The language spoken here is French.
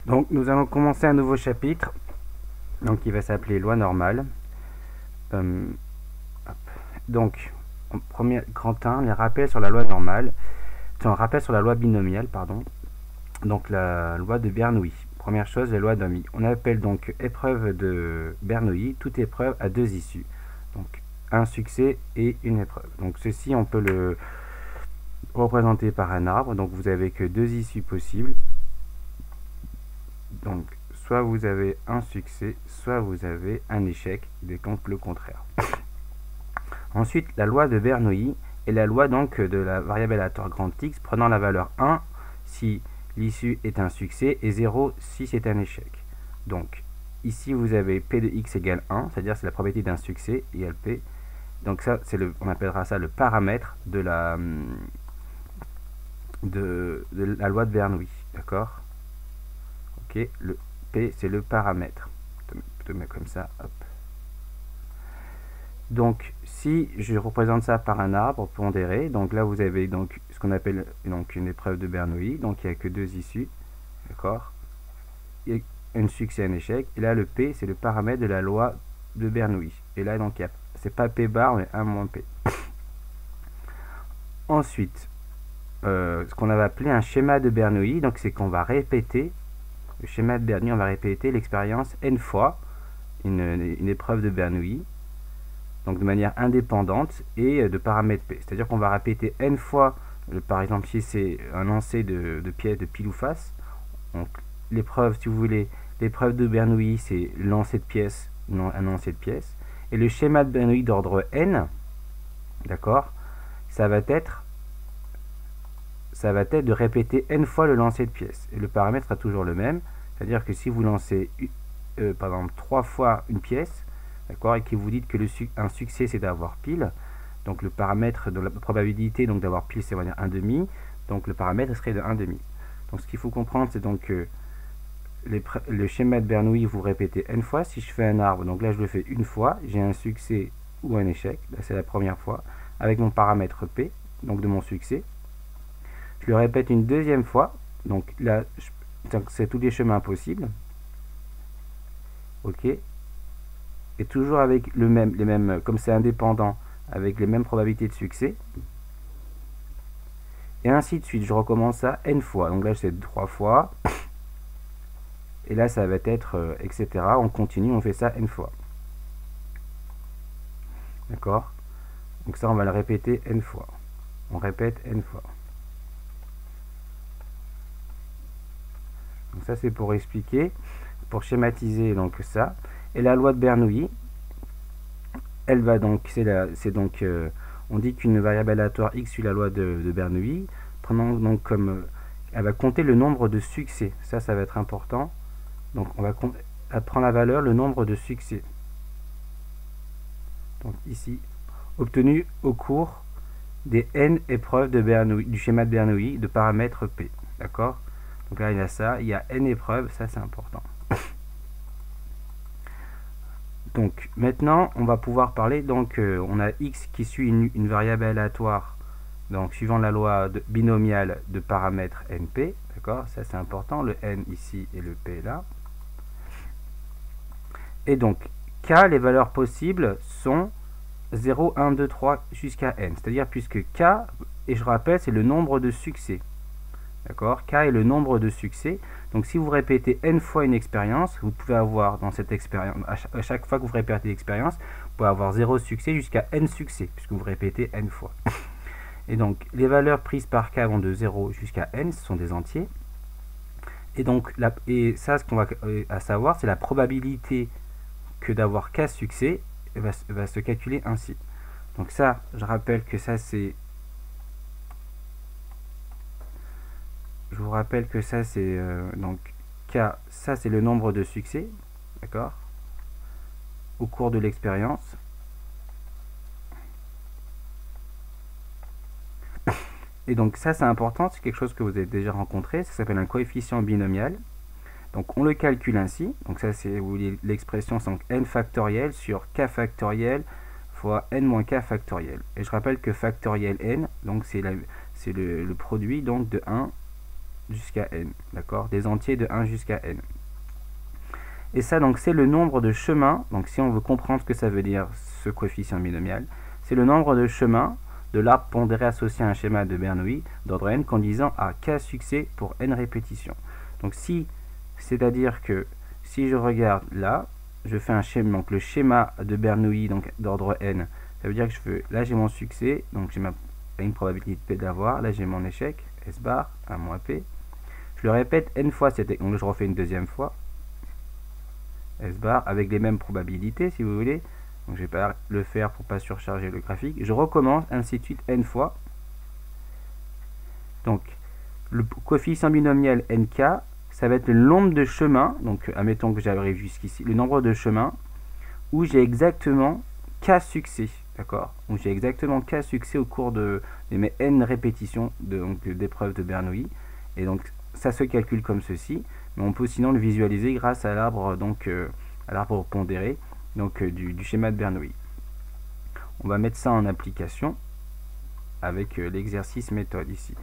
Donc nous allons commencer un nouveau chapitre, donc qui va s'appeler loi normale. Hop. Donc, en premier grand 1, les rappels sur la loi normale, un rappel sur la loi binomiale, pardon. Donc la loi de Bernoulli. Première chose, la loi d'Ohmy. On appelle donc épreuve de Bernoulli toute épreuve à deux issues. Donc un succès et une épreuve. Donc ceci, on peut le représenter par un arbre. Donc vous avez que deux issues possibles. Donc soit vous avez un succès, soit vous avez un échec, donc le contraire. Ensuite, la loi de Bernoulli est la loi donc de la variable aléatoire grand X prenant la valeur 1 si l'issue est un succès et 0 si c'est un échec. Donc ici vous avez P de X égale 1, c'est-à-dire c'est la probabilité d'un succès égale P. Donc ça, on appellera ça le paramètre de la loi de Bernoulli, d'accord? Ok, le P c'est le paramètre. Je te mets comme ça, hop. Donc si je représente ça par un arbre pondéré, donc là vous avez donc ce qu'on appelle donc une épreuve de Bernoulli, donc il n'y a que deux issues, d'accord? Il y a un succès et un échec, et là le P c'est le paramètre de la loi de Bernoulli, et là donc c'est pas P bar mais 1 moins P. Ensuite, ce qu'on va appeler un schéma de Bernoulli, donc c'est qu'on va répéter, le schéma de Bernoulli, on va répéter l'expérience n fois, une épreuve de Bernoulli, donc de manière indépendante et de paramètre P. C'est-à-dire qu'on va répéter n fois, par exemple si c'est un lancer de pièces de pile ou face, donc l'épreuve, si vous voulez, l'épreuve de Bernoulli c'est le lancer de pièces, un lancer de pièces, et le schéma de Bernoulli d'ordre n, d'accord, ça va être de répéter n fois le lancer de pièces, et le paramètre sera toujours le même, c'est-à-dire que si vous lancez par exemple 3 fois une pièce, d'accord, et que vous dites que un succès c'est d'avoir pile, donc le paramètre de la probabilité donc d'avoir pile c'est on va dire 1,5, donc le paramètre serait de 1,5. Donc ce qu'il faut comprendre c'est donc que le schéma de Bernoulli vous répétez n fois. Si je fais un arbre, donc là je le fais une fois, j'ai un succès ou un échec, là c'est la première fois, avec mon paramètre P, donc de mon succès. Je le répète une deuxième fois, donc là c'est tous les chemins possibles, ok, et toujours avec les mêmes, comme c'est indépendant, avec les mêmes probabilités de succès, et ainsi de suite. Je recommence ça n fois, donc là c'est 3 fois, et là ça va être etc. On continue, on fait ça n fois, d'accord. Donc ça on va le répéter n fois, on répète n fois. Donc ça c'est pour expliquer, pour schématiser donc ça. Et la loi de Bernoulli, elle va donc, on dit qu'une variable aléatoire x suit la loi de Bernoulli, prenant donc comme, elle va compter le nombre de succès. Ça va être important. Donc on va prendre la valeur, le nombre de succès. Donc ici, obtenu au cours des n épreuves de Bernoulli, du schéma de Bernoulli de paramètres P. D'accord? Donc là il y a ça, il y a n épreuves, ça c'est important. Donc maintenant on va pouvoir parler, donc on a x qui suit une variable aléatoire, donc suivant la loi binomiale de paramètres np, d'accord, ça c'est important, le n ici et le p là. Et donc k, les valeurs possibles sont 0, 1, 2, 3 jusqu'à n, c'est-à-dire puisque k, et je rappelle, c'est le nombre de succès. D'accord, K est le nombre de succès. Donc si vous répétez n fois une expérience, vous pouvez avoir dans cette expérience, à chaque fois que vous répétez l'expérience, vous pouvez avoir 0 succès jusqu'à n succès, puisque vous répétez n fois. Et donc les valeurs prises par K vont de 0 jusqu'à n, ce sont des entiers. Et donc ça, ce qu'on va à savoir, c'est la probabilité que d'avoir K succès va se calculer ainsi. Donc ça, je rappelle que ça c'est... Je vous rappelle que ça c'est donc K, ça c'est le nombre de succès, d'accord, au cours de l'expérience. Et donc ça c'est important, c'est quelque chose que vous avez déjà rencontré, ça s'appelle un coefficient binomial. Donc on le calcule ainsi, donc ça c'est l'expression c'est n factoriel sur k factoriel fois n moins k factoriel. Et je rappelle que factoriel n, donc c'est le produit donc de 1 jusqu'à n, d'accord, des entiers de 1 jusqu'à n. Et ça, donc, c'est le nombre de chemins. Donc, si on veut comprendre ce que ça veut dire, ce coefficient binomial, c'est le nombre de chemins de l'arbre pondéré associé à un schéma de Bernoulli d'ordre n conduisant à k succès pour n répétitions. Donc, c'est-à-dire que si je regarde là, je fais un schéma, donc le schéma de Bernoulli donc d'ordre n, ça veut dire que là j'ai mon succès, donc j'ai une probabilité d'avoir, là j'ai mon échec, S bar, 1 moins P. Je le répète n fois, donc je refais une deuxième fois, S bar, avec les mêmes probabilités si vous voulez. Donc je vais pas le faire pour pas surcharger le graphique. Je recommence, ainsi de suite, n fois. Donc le coefficient binomial nk, ça va être le nombre de chemins, donc admettons que j'arrive jusqu'ici, le nombre de chemins où j'ai exactement k succès, d'accord, où j'ai exactement k succès au cours de mes n répétitions d'épreuves de Bernoulli. Et donc ça se calcule comme ceci, mais on peut sinon le visualiser grâce à l'arbre à l'arbre pondéré du schéma de Bernoulli. On va mettre ça en application avec l'exercice méthode ici.